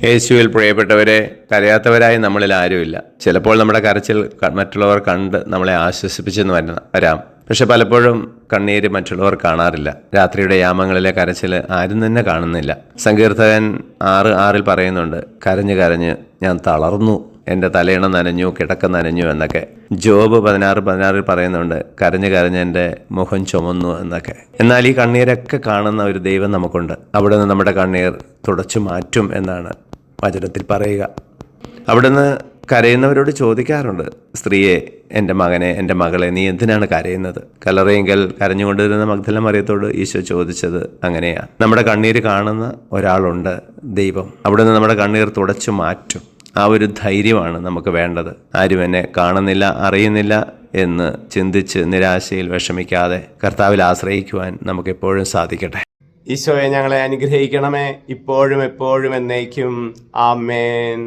യേശുവിൽ പ്രിയപ്പെട്ടവരെ, കരയാത്തവരായി നമ്മളിൽ ആരുമില്ല. ചിലപ്പോൾ നമ്മുടെ കരച്ചിൽ മറ്റുള്ളവർ കണ്ട് നമ്മളെ ആശ്വസിപ്പിച്ചെന്ന് വരാം. പക്ഷെ പലപ്പോഴും കണ്ണീര് മറ്റുള്ളവർ കാണാറില്ല. രാത്രിയുടെ യാമങ്ങളിലെ കരച്ചിൽ ആരും തന്നെ കാണുന്നില്ല. സങ്കീർത്തകൻ 6:6 പറയുന്നുണ്ട്, കരഞ്ഞ് കരഞ്ഞ് ഞാൻ തളർന്നു, എൻ്റെ തലയിണ നനഞ്ഞു, കിടക്ക നനഞ്ഞു എന്നൊക്കെ. ജോബ് 16:16 പറയുന്നുണ്ട്, കരഞ്ഞ് കരഞ്ഞ് എൻ്റെ മുഖം ചുമന്നു എന്നൊക്കെ. എന്നാൽ ഈ കണ്ണീരൊക്കെ കാണുന്ന ഒരു ദൈവം നമുക്കുണ്ട്. അവിടുന്ന് നമ്മുടെ കണ്ണീർ തുടച്ചു മാറ്റും എന്നാണ് വചനത്തിൽ പറയുക. അവിടുന്ന് കരയുന്നവരോട് ചോദിക്കാറുണ്ട്, സ്ത്രീയെ, എൻ്റെ മകനെ, എൻ്റെ മകളെ, നീ എന്തിനാണ് കരയുന്നത്? കല്ലറയെങ്കിൽ കരഞ്ഞുകൊണ്ടിരുന്ന മഗ്ദല മറിയത്തോട് ഈശോ ചോദിച്ചത് അങ്ങനെയാണ്. നമ്മുടെ കണ്ണീര് കാണുന്ന ഒരാളുണ്ട്, ദൈവം. അവിടുന്ന് നമ്മുടെ കണ്ണീർ തുടച്ചു മാറ്റും. ആ ഒരു ധൈര്യമാണ് നമുക്ക് വേണ്ടത്. ആരും എന്നെ കാണുന്നില്ല, അറിയുന്നില്ല എന്ന് ചിന്തിച്ച് നിരാശയിൽ വിഷമിക്കാതെ കർത്താവിൽ ആശ്രയിക്കുവാൻ നമുക്ക് എപ്പോഴും സാധിക്കട്ടെ. ഈശോയെ, ഞങ്ങളെ അനുഗ്രഹിക്കണമേ, ഇപ്പോഴും എപ്പോഴും എന്നേക്കും. ആമേൻ.